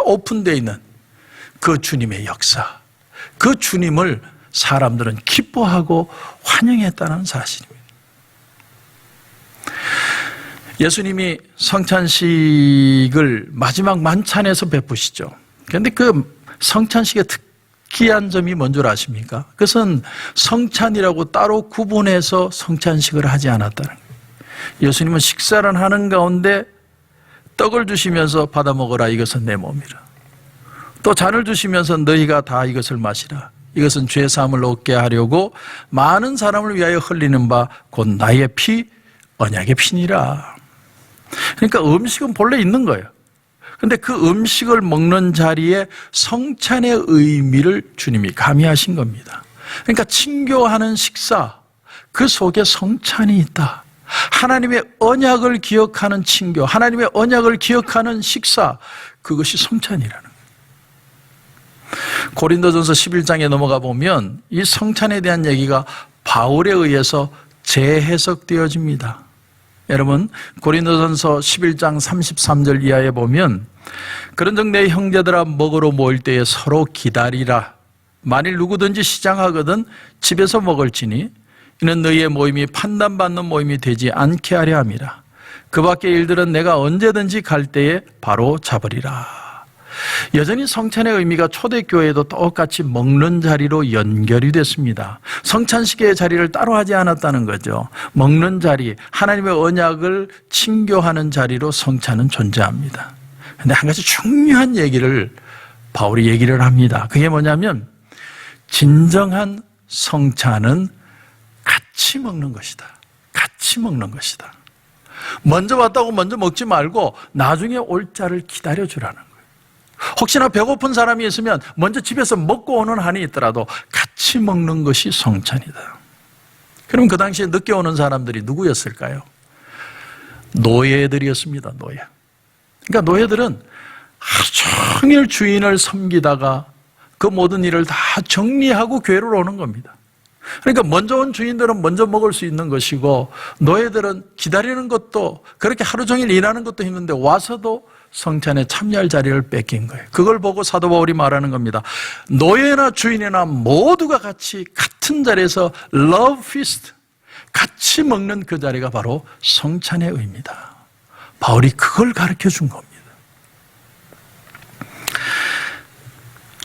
오픈되어 있는 그 주님의 역사, 그 주님을 사람들은 기뻐하고 환영했다는 사실입니다. 예수님이 성찬식을 마지막 만찬에서 베푸시죠. 그런데 그 성찬식의 특이한 점이 뭔 줄 아십니까? 그것은 성찬이라고 따로 구분해서 성찬식을 하지 않았다는 거예요. 예수님은 식사를 하는 가운데 떡을 주시면서 받아 먹어라, 이것은 내 몸이라. 또 잔을 주시면서 너희가 다 이것을 마시라. 이것은 죄 사함을 얻게 하려고 많은 사람을 위하여 흘리는 바 곧 나의 피, 언약의 피니라. 그러니까 음식은 본래 있는 거예요. 그런데 그 음식을 먹는 자리에 성찬의 의미를 주님이 가미하신 겁니다. 그러니까 친교하는 식사, 그 속에 성찬이 있다. 하나님의 언약을 기억하는 친교, 하나님의 언약을 기억하는 식사, 그것이 성찬이라는 거예요. 고린도전서 11장에 넘어가 보면 이 성찬에 대한 얘기가 바울에 의해서 재해석되어집니다. 여러분, 고린도전서 11장 33절 이하에 보면 그런즉 내 형제들아 먹으러 모일 때에 서로 기다리라. 만일 누구든지 시장하거든 집에서 먹을지니 이는 너희의 모임이 판단받는 모임이 되지 않게 하려 함이라. 그 밖의 일들은 내가 언제든지 갈 때에 바로 잡으리라. 여전히 성찬의 의미가 초대교회도 똑같이 먹는 자리로 연결이 됐습니다. 성찬식의 자리를 따로 하지 않았다는 거죠. 먹는 자리, 하나님의 언약을 친교하는 자리로 성찬은 존재합니다. 그런데 한 가지 중요한 얘기를 바울이 얘기를 합니다. 그게 뭐냐면 진정한 성찬은 같이 먹는 것이다. 같이 먹는 것이다. 먼저 왔다고 먼저 먹지 말고 나중에 올 자를 기다려주라는 거예요. 혹시나 배고픈 사람이 있으면 먼저 집에서 먹고 오는 한이 있더라도 같이 먹는 것이 성찬이다. 그럼 그 당시에 늦게 오는 사람들이 누구였을까요? 노예들이었습니다. 노예. 그러니까 노예들은 하루 종일 주인을 섬기다가 그 모든 일을 다 정리하고 교회로 오는 겁니다. 그러니까 먼저 온 주인들은 먼저 먹을 수 있는 것이고 노예들은 기다리는 것도, 그렇게 하루 종일 일하는 것도 힘든데 와서도 성찬에 참여할 자리를 뺏긴 거예요. 그걸 보고 사도 바울이 말하는 겁니다. 노예나 주인이나 모두가 같이 같은 자리에서 love feast, 같이 먹는 그 자리가 바로 성찬의 의미다. 바울이 그걸 가르쳐 준 겁니다.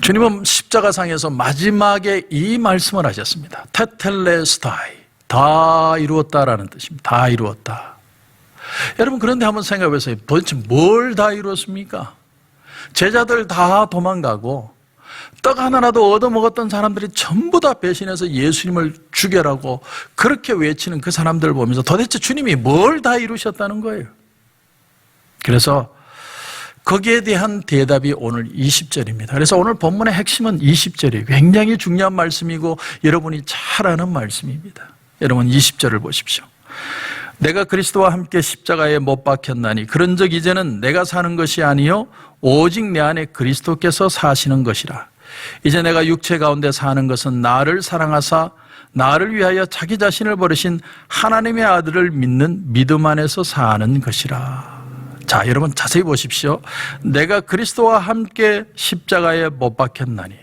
주님은 십자가상에서 마지막에 이 말씀을 하셨습니다. 테텔레스타이, 다 이루었다라는 뜻입니다. 다 이루었다. 여러분, 그런데 한번 생각해 보세요. 도대체 뭘 다 이루었습니까? 제자들 다 도망가고 떡 하나라도 얻어먹었던 사람들이 전부 다 배신해서 예수님을 죽여라고 그렇게 외치는 그 사람들을 보면서 도대체 주님이 뭘 다 이루셨다는 거예요. 그래서 거기에 대한 대답이 오늘 20절입니다. 그래서 오늘 본문의 핵심은 20절이에요. 굉장히 중요한 말씀이고 여러분이 잘 아는 말씀입니다. 여러분 20절을 보십시오. 내가 그리스도와 함께 십자가에 못 박혔나니 그런즉 이제는 내가 사는 것이 아니요 오직 내 안에 그리스도께서 사시는 것이라. 이제 내가 육체 가운데 사는 것은 나를 사랑하사 나를 위하여 자기 자신을 버리신 하나님의 아들을 믿는 믿음 안에서 사는 것이라. 자, 여러분 자세히 보십시오. 내가 그리스도와 함께 십자가에 못 박혔나니,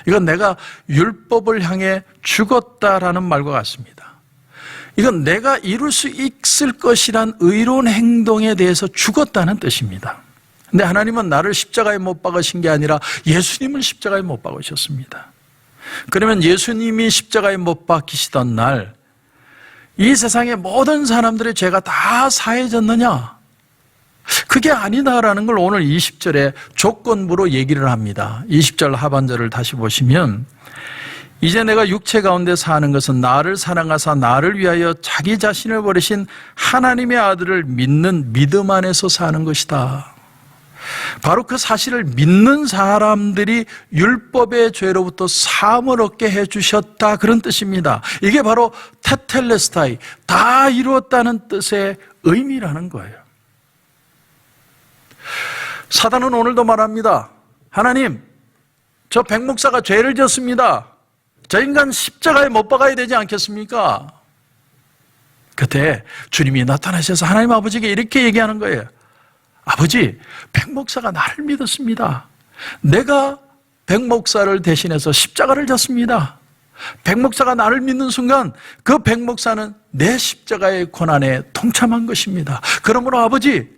이건 내가 율법을 향해 죽었다라는 말과 같습니다. 이건 내가 이룰 수 있을 것이란 의로운 행동에 대해서 죽었다는 뜻입니다. 근데 하나님은 나를 십자가에 못 박으신 게 아니라 예수님을 십자가에 못 박으셨습니다. 그러면 예수님이 십자가에 못 박히시던 날 이 세상의 모든 사람들의 죄가 다 사해졌느냐? 그게 아니다라는 걸 오늘 20절에 조건부로 얘기를 합니다. 20절 하반절을 다시 보시면 이제 내가 육체 가운데 사는 것은 나를 사랑하사 나를 위하여 자기 자신을 버리신 하나님의 아들을 믿는 믿음 안에서 사는 것이다. 바로 그 사실을 믿는 사람들이 율법의 죄로부터 사함을 얻게 해주셨다, 그런 뜻입니다. 이게 바로 테텔레스타이, 다 이루었다는 뜻의 의미라는 거예요. 사단은 오늘도 말합니다. 하나님, 저 백목사가 죄를 지었습니다. 저 인간 십자가에 못 박아야 되지 않겠습니까? 그때 주님이 나타나셔서 하나님 아버지에게 이렇게 얘기하는 거예요. 아버지, 백목사가 나를 믿었습니다. 내가 백목사를 대신해서 십자가를 졌습니다. 백목사가 나를 믿는 순간 그 백목사는 내 십자가의 고난에 동참한 것입니다. 그러므로 아버지,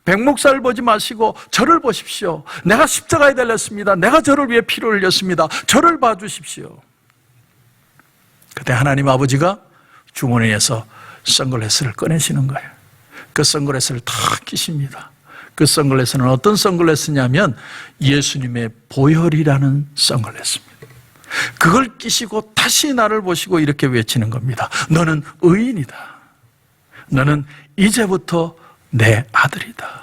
백목살 보지 마시고 저를 보십시오. 내가 십자가에 달렸습니다. 내가 저를 위해 피를 흘렸습니다. 저를 봐주십시오. 그때 하나님 아버지가 주머니에서 선글라스를 꺼내시는 거예요. 그 선글라스를 탁 끼십니다. 그 선글라스는 어떤 선글라스냐면 예수님의 보혈이라는 선글라스입니다. 그걸 끼시고 다시 나를 보시고 이렇게 외치는 겁니다. 너는 의인이다. 너는 이제부터 내 아들이다.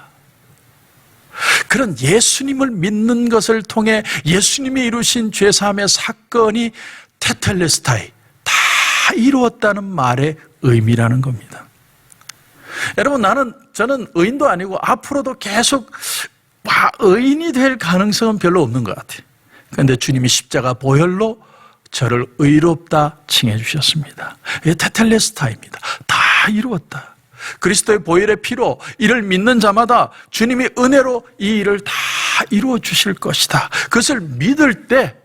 그런 예수님을 믿는 것을 통해 예수님이 이루신 죄사함의 사건이 테텔레스타이, 다 이루었다는 말의 의미라는 겁니다. 여러분, 저는 의인도 아니고 앞으로도 계속 의인이 될 가능성은 별로 없는 것 같아요. 그런데 주님이 십자가 보혈로 저를 의롭다 칭해 주셨습니다. 이게 테텔레스타입니다. 다 이루었다. 그리스도의 보혈의 피로 이를 믿는 자마다 주님이 은혜로 이 일을 다 이루어 주실 것이다. 그것을 믿을 때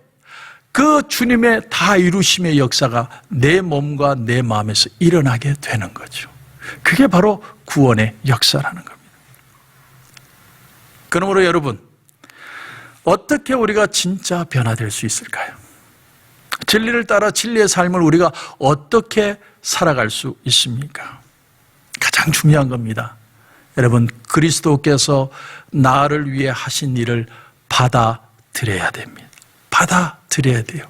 그 주님의 다 이루심의 역사가 내 몸과 내 마음에서 일어나게 되는 거죠. 그게 바로 구원의 역사라는 겁니다. 그러므로 여러분, 어떻게 우리가 진짜 변화될 수 있을까요? 진리를 따라 진리의 삶을 우리가 어떻게 살아갈 수 있습니까? 가장 중요한 겁니다. 여러분, 그리스도께서 나를 위해 하신 일을 받아들여야 됩니다. 받아들여야 돼요.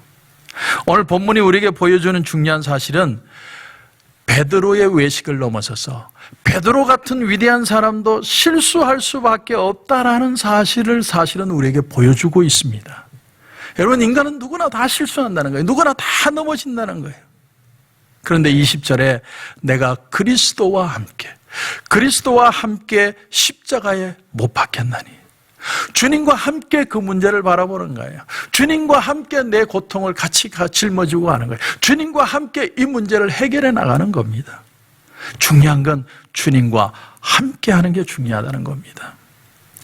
오늘 본문이 우리에게 보여주는 중요한 사실은 베드로의 외식을 넘어서서 베드로 같은 위대한 사람도 실수할 수밖에 없다라는 사실은 우리에게 보여주고 있습니다. 여러분, 인간은 누구나 다 실수한다는 거예요. 누구나 다 넘어진다는 거예요. 그런데 20절에 내가 그리스도와 함께 십자가에 못 박혔나니, 주님과 함께 그 문제를 바라보는 거예요. 주님과 함께 내 고통을 같이 짊어지고 가는 거예요. 주님과 함께 이 문제를 해결해 나가는 겁니다. 중요한 건 주님과 함께 하는 게 중요하다는 겁니다.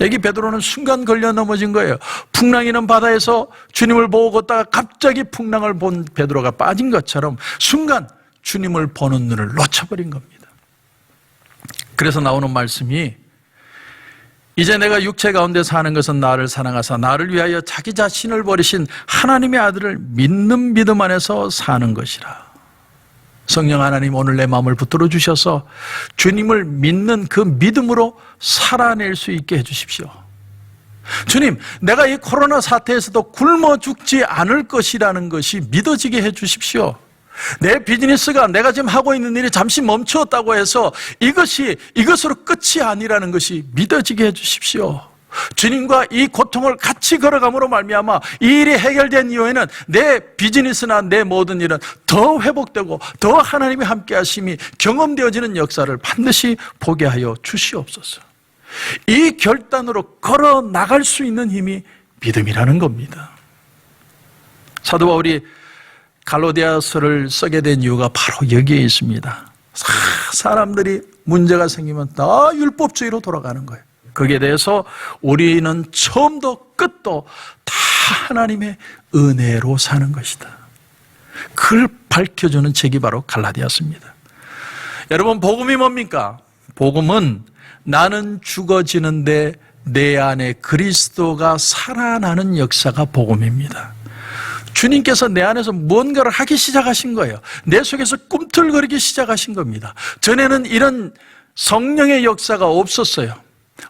여기 베드로는 순간 걸려 넘어진 거예요. 풍랑이는 바다에서 주님을 보고 걷다가 갑자기 풍랑을 본 베드로가 빠진 것처럼 순간 주님을 보는 눈을 놓쳐버린 겁니다. 그래서 나오는 말씀이, 이제 내가 육체 가운데 사는 것은 나를 사랑하사 나를 위하여 자기 자신을 버리신 하나님의 아들을 믿는 믿음 안에서 사는 것이라. 성령 하나님, 오늘 내 마음을 붙들어 주셔서 주님을 믿는 그 믿음으로 살아낼 수 있게 해주십시오. 주님, 내가 이 코로나 사태에서도 굶어 죽지 않을 것이라는 것이 믿어지게 해주십시오. 내 비즈니스가, 내가 지금 하고 있는 일이 잠시 멈추었다고 해서 이것으로 끝이 아니라는 것이 믿어지게 해주십시오. 주님과 이 고통을 같이 걸어감으로 말미암아 이 일이 해결된 이후에는 내 비즈니스나 내 모든 일은 더 회복되고 더 하나님의 함께 하심이 경험되어지는 역사를 반드시 보게 하여 주시옵소서. 이 결단으로 걸어 나갈 수 있는 힘이 믿음이라는 겁니다. 사도 바울이 갈라디아서를 쓰게 된 이유가 바로 여기에 있습니다. 사람들이 문제가 생기면 다 율법주의로 돌아가는 거예요. 거기에 대해서 우리는 처음도 끝도 다 하나님의 은혜로 사는 것이다. 그걸 밝혀주는 책이 바로 갈라디아서입니다. 여러분, 복음이 뭡니까? 복음은 나는 죽어지는데 내 안에 그리스도가 살아나는 역사가 복음입니다. 주님께서 내 안에서 뭔가를 하기 시작하신 거예요. 내 속에서 꿈틀거리기 시작하신 겁니다. 전에는 이런 성령의 역사가 없었어요.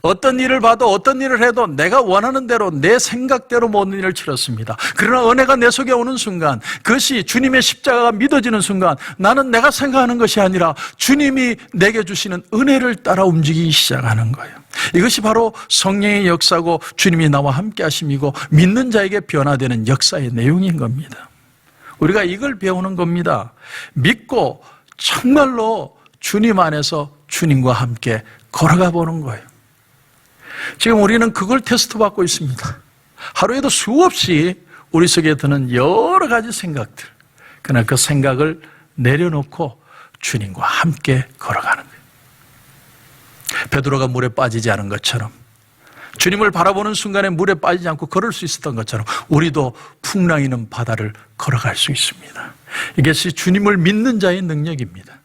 어떤 일을 봐도 어떤 일을 해도 내가 원하는 대로 내 생각대로 모든 일을 치렀습니다. 그러나 은혜가 내 속에 오는 순간, 그것이 주님의 십자가가 믿어지는 순간, 나는 내가 생각하는 것이 아니라 주님이 내게 주시는 은혜를 따라 움직이기 시작하는 거예요. 이것이 바로 성령의 역사고 주님이 나와 함께 하심이고 믿는 자에게 변화되는 역사의 내용인 겁니다. 우리가 이걸 배우는 겁니다. 믿고 정말로 주님 안에서 주님과 함께 걸어가 보는 거예요. 지금 우리는 그걸 테스트 받고 있습니다. 하루에도 수없이 우리 속에 드는 여러 가지 생각들, 그러나 그 생각을 내려놓고 주님과 함께 걸어가는 거예요. 베드로가 물에 빠지지 않은 것처럼, 주님을 바라보는 순간에 물에 빠지지 않고 걸을 수 있었던 것처럼 우리도 풍랑이는 바다를 걸어갈 수 있습니다. 이것이 주님을 믿는 자의 능력입니다.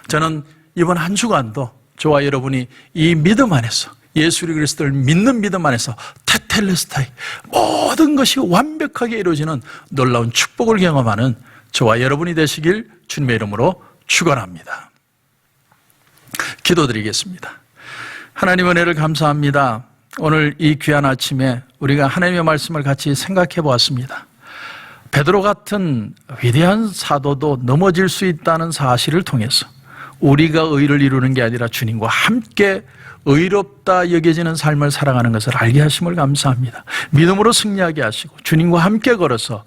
저는 이번 한 주간도 저와 여러분이 이 믿음 안에서, 예수 그리스도를 믿는 믿음 안에서 테텔레스타이 모든 것이 완벽하게 이루어지는 놀라운 축복을 경험하는 저와 여러분이 되시길 주님의 이름으로 축원합니다. 기도드리겠습니다. 하나님 은혜를 감사합니다. 오늘 이 귀한 아침에 우리가 하나님의 말씀을 같이 생각해 보았습니다. 베드로 같은 위대한 사도도 넘어질 수 있다는 사실을 통해서 우리가 의를 이루는 게 아니라 주님과 함께 의롭다 여겨지는 삶을 살아가는 것을 알게 하심을 감사합니다. 믿음으로 승리하게 하시고 주님과 함께 걸어서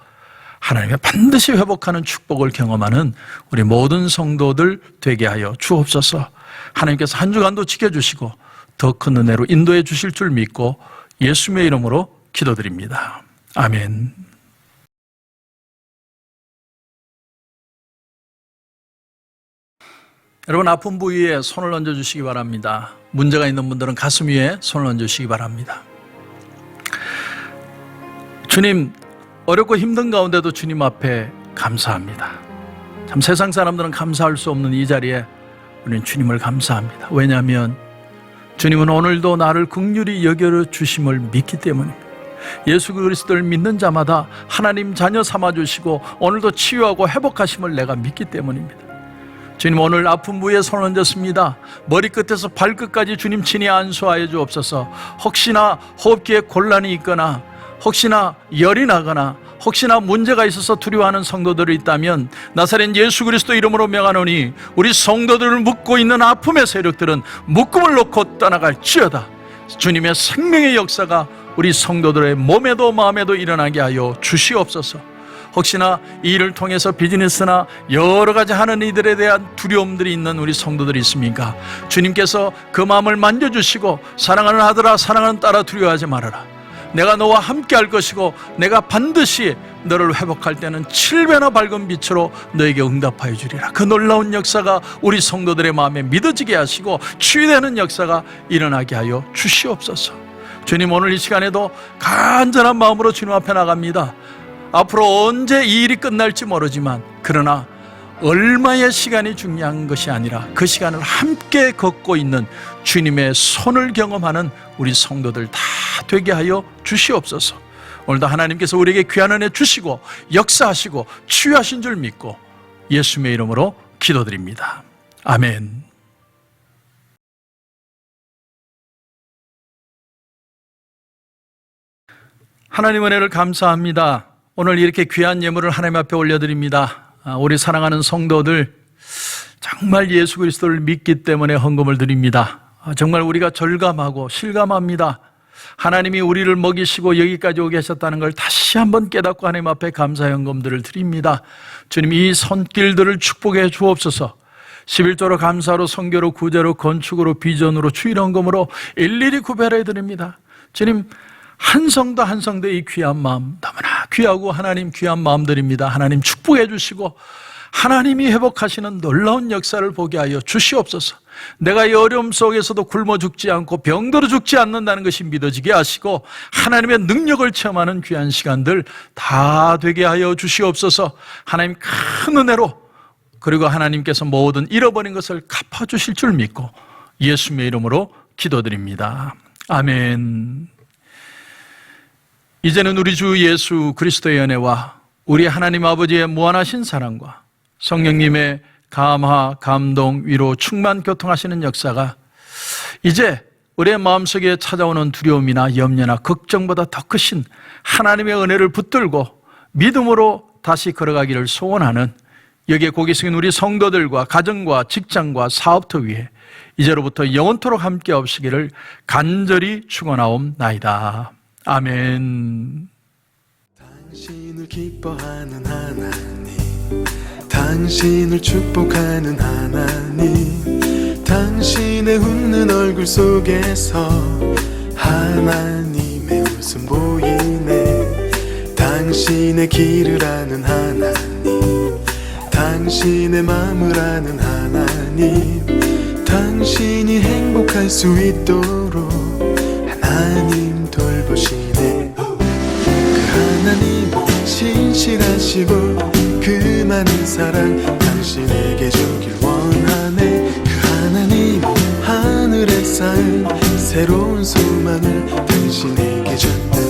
하나님의 반드시 회복하는 축복을 경험하는 우리 모든 성도들 되게 하여 주옵소서. 하나님께서 한 주간도 지켜주시고 더 큰 은혜로 인도해 주실 줄 믿고 예수님의 이름으로 기도드립니다. 아멘. 여러분, 아픈 부위에 손을 얹어 주시기 바랍니다. 문제가 있는 분들은 가슴 위에 손을 얹어 주시기 바랍니다. 주님, 어렵고 힘든 가운데도 주님 앞에 감사합니다. 참 세상 사람들은 감사할 수 없는 이 자리에 우리는 주님을 감사합니다. 왜냐하면 주님은 오늘도 나를 긍휼히 여겨주심을 믿기 때문입니다. 예수 그리스도를 믿는 자마다 하나님 자녀 삼아주시고 오늘도 치유하고 회복하심을 내가 믿기 때문입니다. 주님, 오늘 아픈 부위에 손을 얹었습니다. 머리끝에서 발끝까지 주님 친히 안수하여 주옵소서. 혹시나 호흡기에 곤란이 있거나 혹시나 열이 나거나 혹시나 문제가 있어서 두려워하는 성도들이 있다면 나사렛 예수 그리스도 이름으로 명하노니 우리 성도들을 묶고 있는 아픔의 세력들은 묶음을 놓고 떠나갈지어다. 주님의 생명의 역사가 우리 성도들의 몸에도 마음에도 일어나게 하여 주시옵소서. 혹시나 이 일을 통해서 비즈니스나 여러 가지 하는 이들에 대한 두려움들이 있는 우리 성도들이 있습니까? 주님께서 그 마음을 만져주시고 사랑하는 아들아 사랑하는 딸아 두려워하지 말아라. 내가 너와 함께 할 것이고 내가 반드시 너를 회복할 때는 7배나 밝은 빛으로 너에게 응답하여 주리라. 그 놀라운 역사가 우리 성도들의 마음에 믿어지게 하시고 치유되는 역사가 일어나게 하여 주시옵소서. 주님, 오늘 이 시간에도 간절한 마음으로 주님 앞에 나갑니다. 앞으로 언제 이 일이 끝날지 모르지만 그러나 얼마의 시간이 중요한 것이 아니라 그 시간을 함께 걷고 있는 주님의 손을 경험하는 우리 성도들 다 되게 하여 주시옵소서. 오늘도 하나님께서 우리에게 귀한 은혜 주시고 역사하시고 치유하신 줄 믿고 예수님의 이름으로 기도드립니다. 아멘. 하나님 은혜를 감사합니다. 오늘 이렇게 귀한 예물을 하나님 앞에 올려드립니다. 우리 사랑하는 성도들 정말 예수 그리스도를 믿기 때문에 헌금을 드립니다. 정말 우리가 절감하고 실감합니다. 하나님이 우리를 먹이시고 여기까지 오게 하셨다는 걸 다시 한번 깨닫고 하나님 앞에 감사의 헌금들을 드립니다. 주님, 이 손길들을 축복해 주옵소서. 11조로 감사로 선교로 구제로 건축으로 비전으로 주일헌금으로 일일이 구별해 드립니다. 주님, 한 성도 한 성도의 이 귀한 마음 너무나 귀하고 하나님 귀한 마음들입니다. 하나님 축복해 주시고 하나님이 회복하시는 놀라운 역사를 보게 하여 주시옵소서. 내가 이 어려움 속에서도 굶어 죽지 않고 병들어 죽지 않는다는 것이 믿어지게 하시고 하나님의 능력을 체험하는 귀한 시간들 다 되게 하여 주시옵소서. 하나님 큰 은혜로 그리고 하나님께서 모든 잃어버린 것을 갚아주실 줄 믿고 예수님의 이름으로 기도드립니다. 아멘. 이제는 우리 주 예수 그리스도의 은혜와 우리 하나님 아버지의 무한하신 사랑과 성령님의 감화, 감동, 위로, 충만, 교통하시는 역사가 이제 우리의 마음속에 찾아오는 두려움이나 염려나 걱정보다 더 크신 하나님의 은혜를 붙들고 믿음으로 다시 걸어가기를 소원하는 여기에 고개 숙인 우리 성도들과 가정과 직장과 사업터 위에 이제로부터 영원토록 함께 없으기를 간절히 축원하옵나이다. 아멘. 당신을 기뻐하는 하나님, 당신을 축복하는 하나님, 당신의 웃는 얼굴 속에서 하나님의 웃음 보이네. 당신의 길을 아는 하나님, 당신의 마음을 아는 하나님, 당신이 행복할 수 있도록 하나님 돌보시네. 그 하나님은 신실하시고 그 많은 사랑 당신에게 주길 원하네. 그 하나님은 하늘에 쌓은 새로운 소망을 당신에게 줬다